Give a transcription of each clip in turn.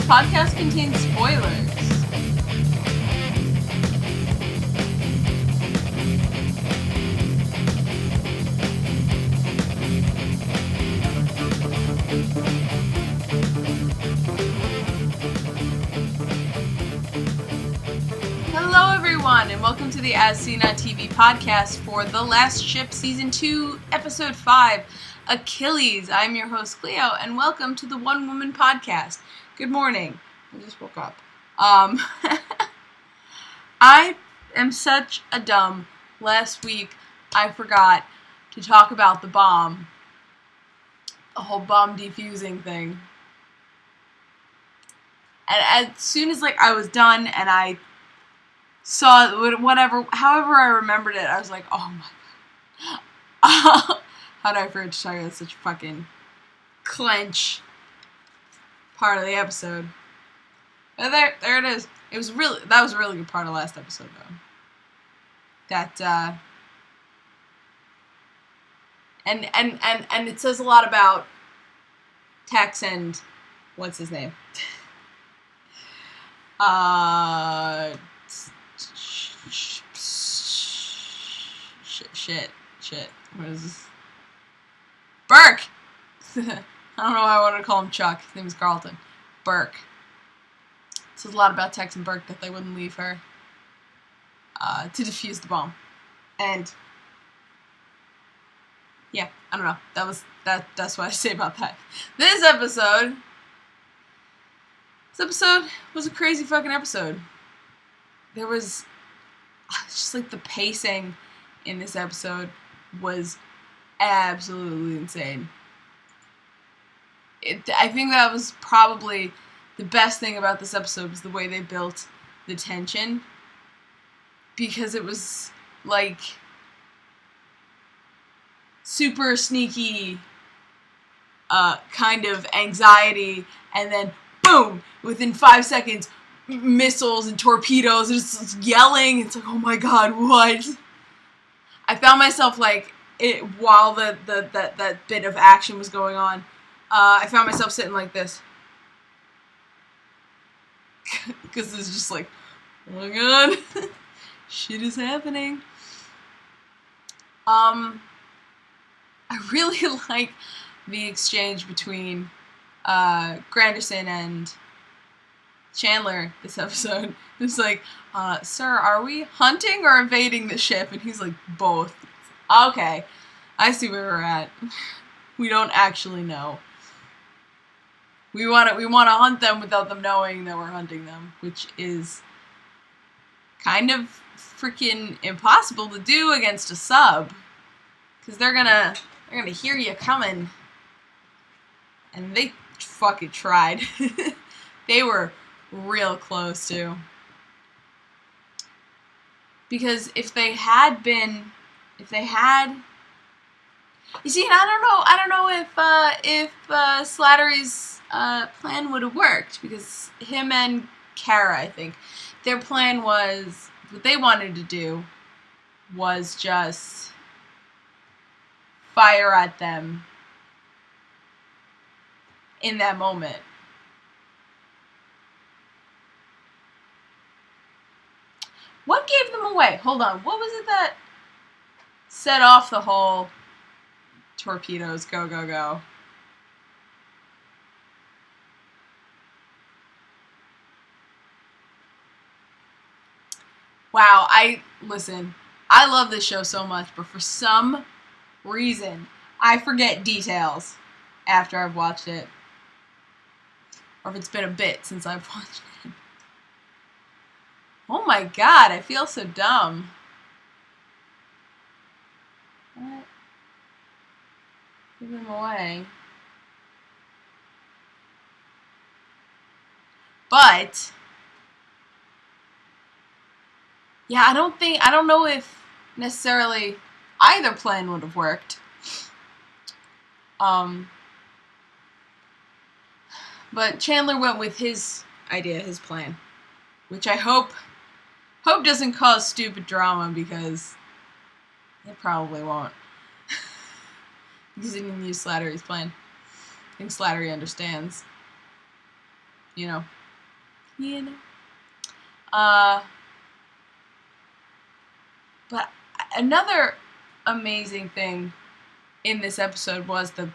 podcast contains spoilers. Hello everyone, and welcome to the As Seen on TV podcast for The Last Ship Season 2, Episode 5, Achilles. I'm your host, Clio, and welcome to the One Woman Podcast. Good morning. I just woke up. I am such a dumb. Last week, I forgot to talk about the bomb. The whole bomb defusing thing. And as soon as, I was done and I saw however I remembered it, I was like, oh my god. How did I forget to tell you that's such a fucking clench part of the episode? But there it is. That was a really good part of the last episode, though. And it says a lot about Tex and what's his name? Shit. What is this? Burke! I don't know why I wanted to call him Chuck. His name is Carlton. Burke. It says a lot about Tex and Burke that they wouldn't leave her to defuse the bomb. And yeah, I don't know. That's what I say about that. This episode was a crazy fucking episode. There was just the pacing in this episode was absolutely insane. I think that was probably the best thing about this episode was the way they built the tension, because it was super sneaky kind of anxiety, and then boom, within 5 seconds, missiles and torpedoes, and it's yelling. It's like, oh my god, what? I found myself while that bit of action was going on, I found myself sitting like this. Because it's just oh my god, shit is happening. I really like the exchange between Granderson and Chandler this episode. It's sir, are we hunting or invading the ship? And he's like, both. Okay, I see where we're at. We don't actually know. We want to hunt them without them knowing that we're hunting them, which is kind of freaking impossible to do against a sub, because they're gonna hear you coming, and they fucking tried. They were real close to, because if they had, you see, and I don't know if Slattery's plan would have worked, because him and Kara, I think, their plan was, what they wanted to do was just fire at them in that moment. What gave them away? Hold on, what was it that set off the whole torpedoes, go, go, go? Wow, listen, I love this show so much, but for some reason, I forget details after I've watched it. Or if it's been a bit since I've watched it. Oh my god, I feel so dumb. What? Give them away. But yeah, I don't know if necessarily either plan would have worked. But Chandler went with his idea, his plan, which I hope doesn't cause stupid drama, because it probably won't. Because he didn't use Slattery's plan. I think Slattery understands. You know. But another amazing thing in this episode was the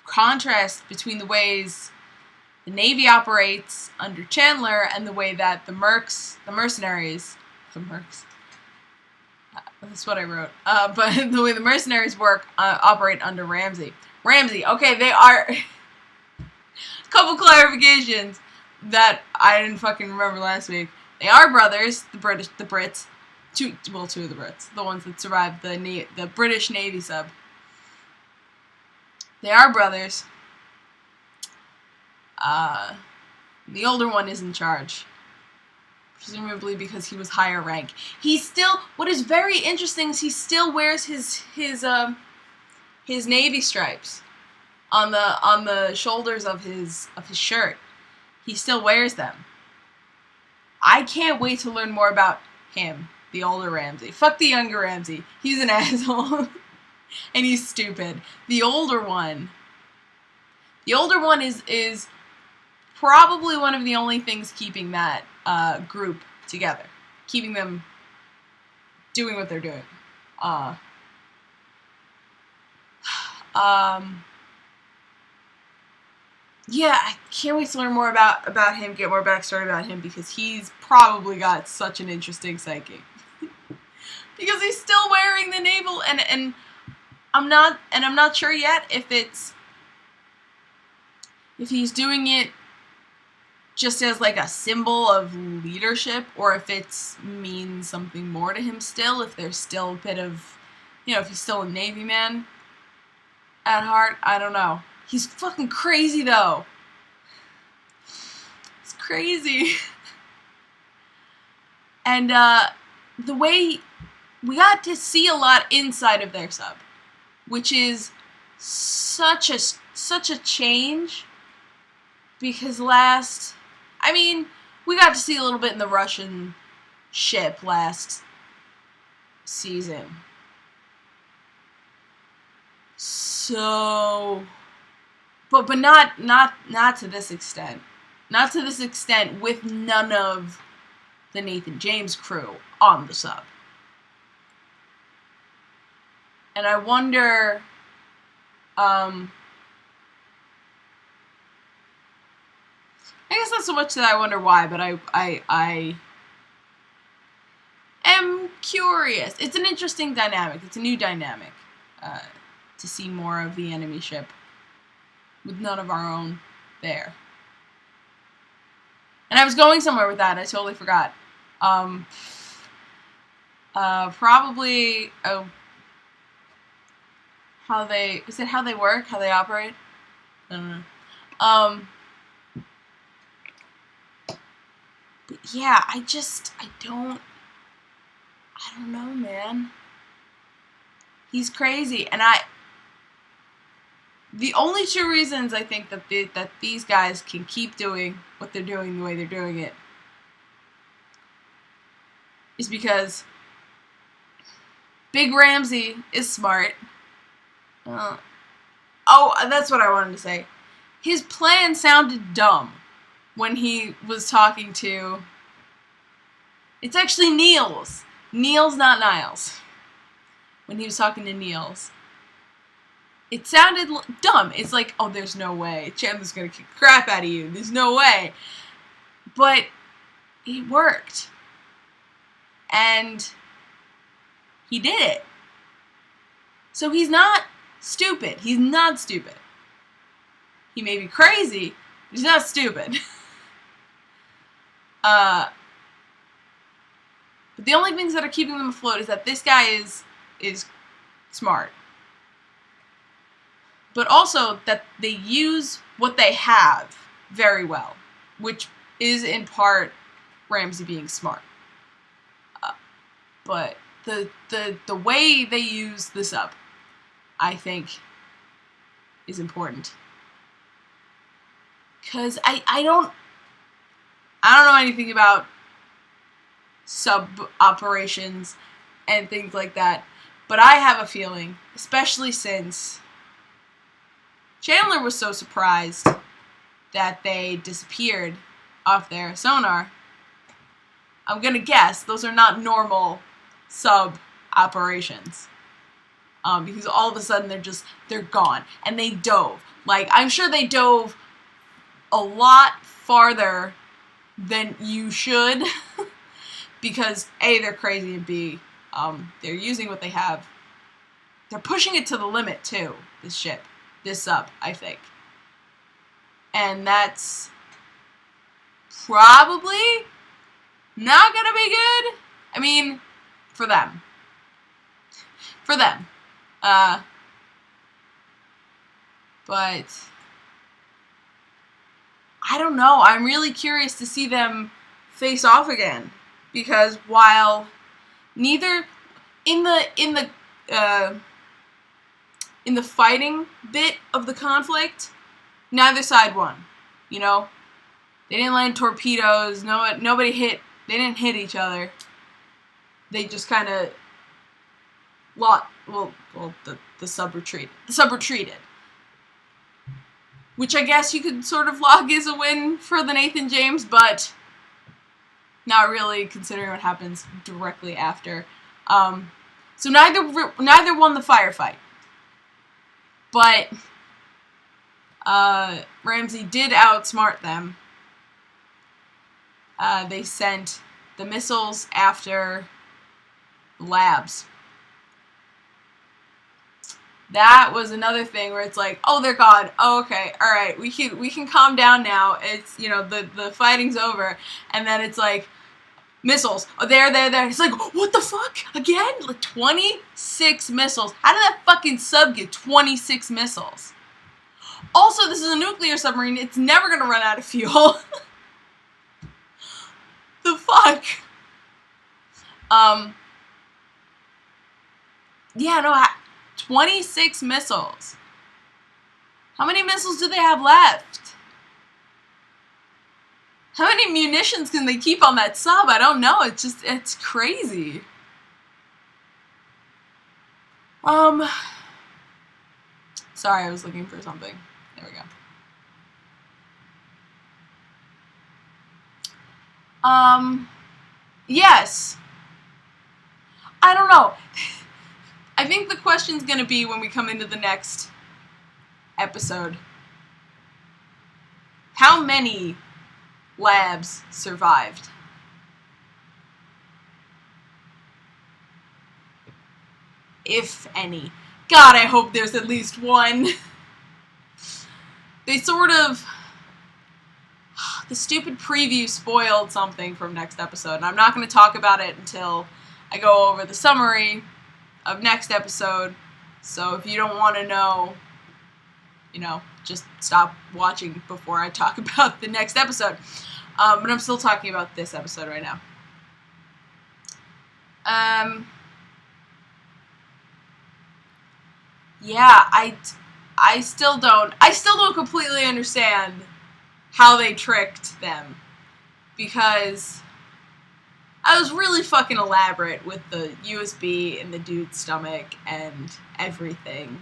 contrast between the ways the Navy operates under Chandler and the way that the mercenaries, that's what I wrote, but the way the mercenaries operate under Ramsay. Okay, they are, couple clarifications that I didn't fucking remember last week. They are brothers, the Brits, two of the Brits, the ones that survived the British Navy sub. They are brothers. The older one is in charge, presumably because he was higher rank. What is very interesting is he still wears his Navy stripes on the shoulders of his shirt. He still wears them. I can't wait to learn more about him, the older Ramsay. Fuck the younger Ramsay. He's an asshole. And he's stupid. The older one is probably one of the only things keeping that group together. Keeping them doing what they're doing. Yeah, I can't wait to learn more about him, get more backstory about him, because he's probably got such an interesting psyche. Because he's still wearing the naval, and I'm not sure yet if he's doing it just as like a symbol of leadership, or if it means something more to him still, if there's still a bit of, if he's still a Navy man at heart. I don't know. He's fucking crazy, though. It's crazy. And the way we got to see a lot inside of their sub, which is such a change, because we got to see a little bit in the Russian ship last season. So, but not to this extent. Not to this extent with none of the Nathan James crew on the sub. And I wonder, I guess not so much that I wonder why, but I am curious. It's an interesting dynamic. It's a new dynamic, to see more of the enemy ship with none of our own there. And I was going somewhere with that. I totally forgot. Probably how they work, how they operate? I don't know. But yeah, I don't know, man. He's crazy, and the only two reasons I think that these guys can keep doing what they're doing the way they're doing it is because Big Ramsay is smart. That's what I wanted to say. His plan sounded dumb when he was talking to... It's actually Niels. Niels, not Niles. When he was talking to Niels. It sounded dumb. It's like, oh, there's no way. Chandler's gonna kick the crap out of you. There's no way. But it worked. And he did it. So he's not stupid. He's not stupid. He may be crazy, but he's not stupid. But the only things that are keeping them afloat is that this guy is smart. But also that they use what they have very well, which is in part Ramsay being smart. But the way they use the sub, I think, is important. Because I don't know anything about sub operations and things like that, but I have a feeling, especially since Chandler was so surprised that they disappeared off their sonar, I'm gonna guess those are not normal sub operations. Because all of a sudden they're gone. And they dove. Like, I'm sure they dove a lot farther than you should. Because A, they're crazy, and B, they're using what they have. They're pushing it to the limit too, this ship. This sub, I think. And that's probably not gonna be good. I mean, for them. For them. But I don't know. I'm really curious to see them face off again, because while neither in the fighting bit of the conflict, neither side won. You know, they didn't land torpedoes. Nobody hit. They didn't hit each other. They just kind of the sub retreated. The sub retreated. Which I guess you could sort of log as a win for the Nathan James, but not really, considering what happens directly after. So neither won the firefight. But Ramsey did outsmart them. They sent the missiles after the labs. That was another thing where it's like, oh, they're gone. Oh, okay, all right, we can calm down now. It's, you know, the fighting's over, and then it's like, missiles. Oh, there. It's like, what the fuck? Again? Like 26 missiles. How did that fucking sub get 26 missiles? Also, this is a nuclear submarine. It's never gonna run out of fuel. The fuck? Yeah, no. 26 missiles. How many missiles do they have left? How many munitions can they keep on that sub? I don't know. It's crazy. Sorry, I was looking for something. There we go. Yes. I don't know. I think the question's gonna be when we come into the next episode. How many labs survived? If any. God, I hope there's at least one. They sort of... The stupid preview spoiled something from next episode, and I'm not going to talk about it until I go over the summary of next episode. So if you don't want to know, you know, just stop watching before I talk about the next episode. But I'm still talking about this episode right now. Yeah, I still don't completely understand how they tricked them, because I was really fucking elaborate with the USB in the dude's stomach and everything.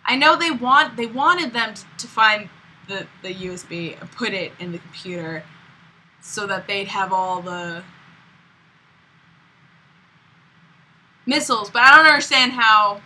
I know they wanted them to find the USB and put it in the computer so that they'd have all the missiles, but I don't understand how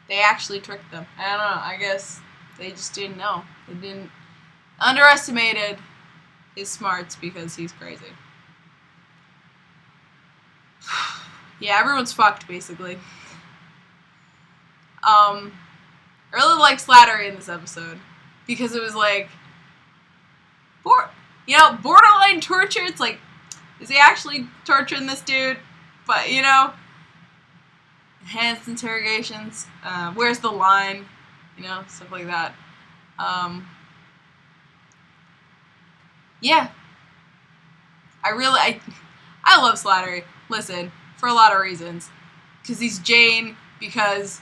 they actually tricked them. I don't know. I guess they just didn't know. They underestimated his smarts because he's crazy. Yeah, everyone's fucked, basically. I really like Slattery in this episode because it was like, borderline torture. It's like, is he actually torturing this dude? But, you know, enhanced interrogations, where's the line, you know, stuff like that. Yeah. I love Slattery. Listen, for a lot of reasons. Because he's Jane, because,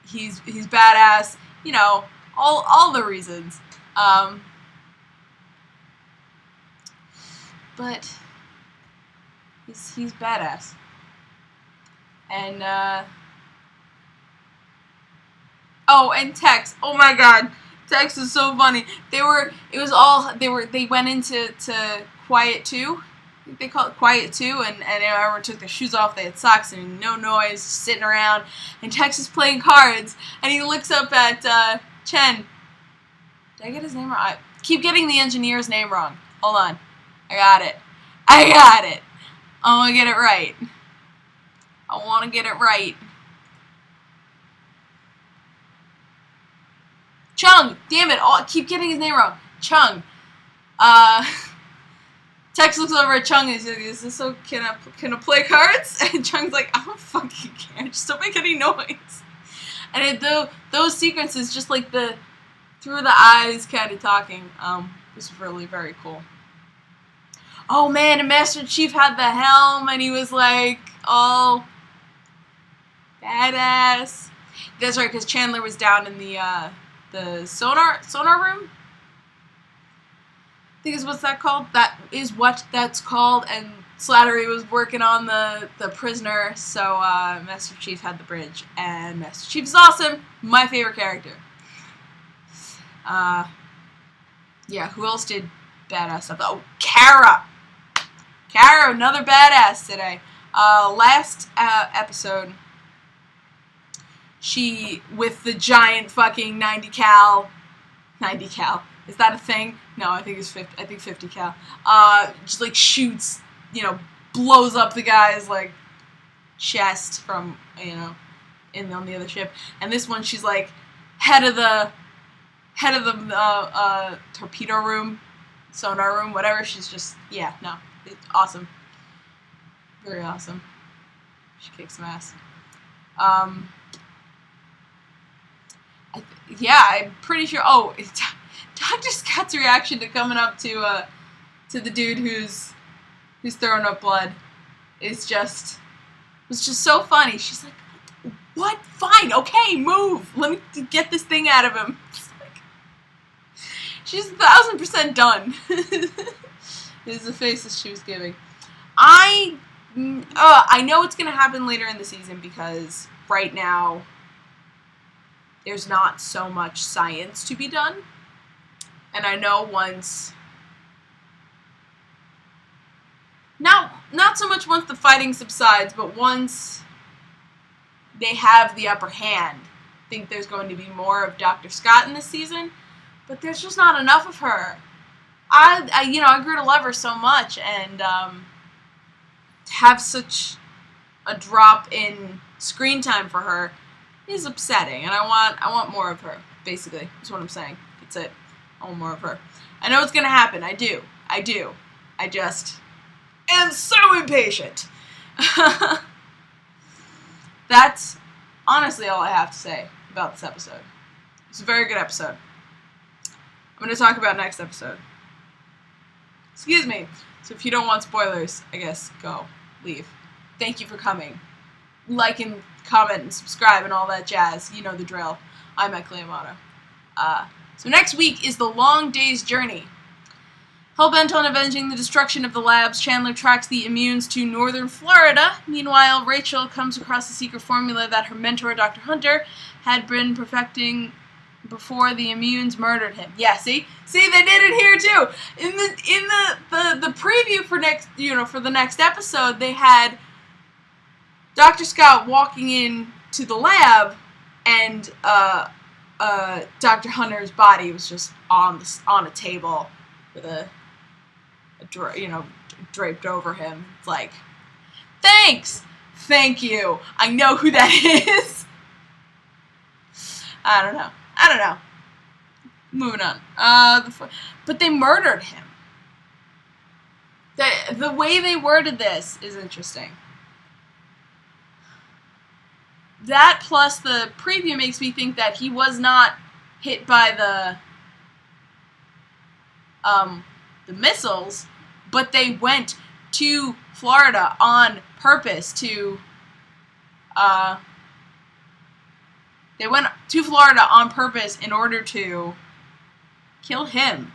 he's badass, you know, all the reasons. But he's badass. And, Oh, and Tex. Oh my God, Tex is so funny. They went into Quiet 2. I think they call it Quiet 2, and everyone took their shoes off. They had socks and no noise, sitting around. And Tex is playing cards, and he looks up at Chen. Did I get his name wrong? I keep getting the engineer's name wrong. Hold on. I got it. I want to get it right. I want to get it right. Chung! Damn it! I keep getting his name wrong. Chung. Tex looks over at Chung and he's like, "Is this so? Can I play cards?" And Chung's like, "I don't fucking care. Just don't make any noise." And those sequences, just like the through the eyes kind of talking, was really very cool. Oh man, and Master Chief had the helm and he was like all badass. That's right, because Chandler was down in the sonar room. I think is what's that called. That is what that's called. And Slattery was working on the prisoner, so Master Chief had the bridge, and Master Chief is awesome. My favorite character. Yeah, who else did badass stuff? Oh, Kara, another badass today. Last episode, she with the giant fucking 90 cal. Is that a thing? No, I think it's 50. I think 50 cal. Just like shoots, blows up the guy's like chest from on the other ship. And this one, she's like head of the torpedo room, sonar room, whatever. She's just it's awesome, very awesome. She kicks some ass. I'm pretty sure. Oh, Dr. Scott's reaction to coming up to the dude who's throwing up blood was just so funny. She's like, "What? Fine, okay, move. Let me get this thing out of him." She's 1,000% done. Is the faces she was giving. I know it's gonna happen later in the season because right now there's not so much science to be done. And I know once, not so much once the fighting subsides, but once they have the upper hand, I think there's going to be more of Dr. Scott in this season, but there's just not enough of her. I grew to love her so much, and to have such a drop in screen time for her is upsetting, and I want more of her, basically. That's what I'm saying. That's it. I want more of her. I know it's gonna happen. I do. I just am so impatient. That's honestly all I have to say about this episode. It's a very good episode. I'm going to talk about next episode. Excuse me. So if you don't want spoilers, I guess go. Leave. Thank you for coming. Like and comment and subscribe and all that jazz. You know the drill. I'm Clio. So next week is The Long Day's Journey. Hellbent on avenging the destruction of the labs, Chandler tracks the immunes to northern Florida. Meanwhile, Rachel comes across a secret formula that her mentor, Dr. Hunter, had been perfecting before the immunes murdered him. Yeah, see, they did it here too. In the preview for the next episode, they had Dr. Scott walking in to the lab, and Dr. Hunter's body was just on a table with draped over him. It's like, thank you. I know who that is. I don't know. Moving on. But they murdered him. The way they worded this is interesting. That plus the preview makes me think that he was not hit by the missiles, but they went to Florida on purpose to in order to kill him.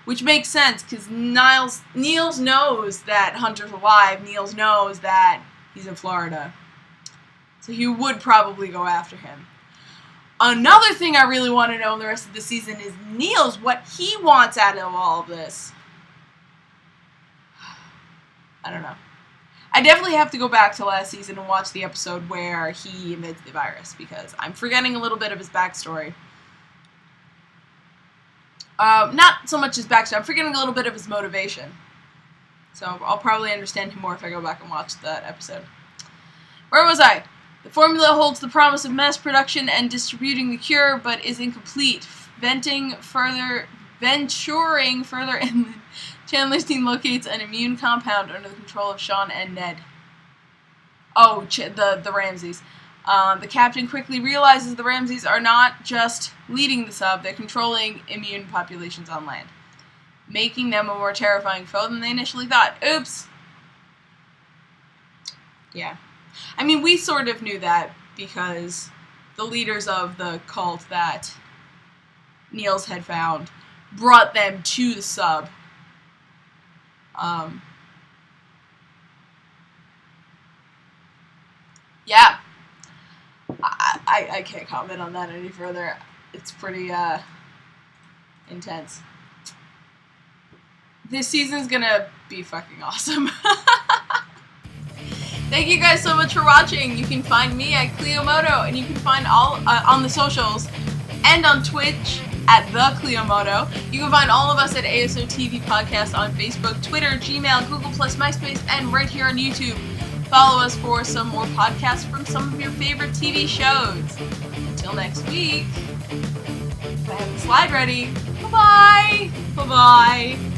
Which makes sense, because Niels knows that Hunter's alive. Niels knows that he's in Florida. So he would probably go after him. Another thing I really want to know in the rest of the season is Niels, what he wants out of all of this. I don't know. I definitely have to go back to last season and watch the episode where he invents the virus, because I'm forgetting a little bit of his backstory. Not so much his backstory, I'm forgetting a little bit of his motivation. So I'll probably understand him more if I go back and watch that episode. Where was I? The formula holds the promise of mass production and distributing the cure, but is incomplete. Venturing further inland, Chandler's team locates an immune compound under the control of Sean and Ned. Oh, the Ramseys. The captain quickly realizes the Ramseys are not just leading the sub, they're controlling immune populations on land, making them a more terrifying foe than they initially thought. Oops. Yeah. I mean, we sort of knew that because the leaders of the cult that Niels had found brought them to the sub. Yeah. I can't comment on that any further. It's pretty, intense. This season's gonna be fucking awesome. Thank you guys so much for watching. You can find me at Clio Moto, and you can find all on the socials and on Twitch at the Clio Moto. You can find all of us at ASO TV Podcast on Facebook, Twitter, Gmail, Google+, MySpace, and right here on YouTube. Follow us for some more podcasts from some of your favorite TV shows. Until next week, I have the slide ready. Bye-bye. Bye-bye.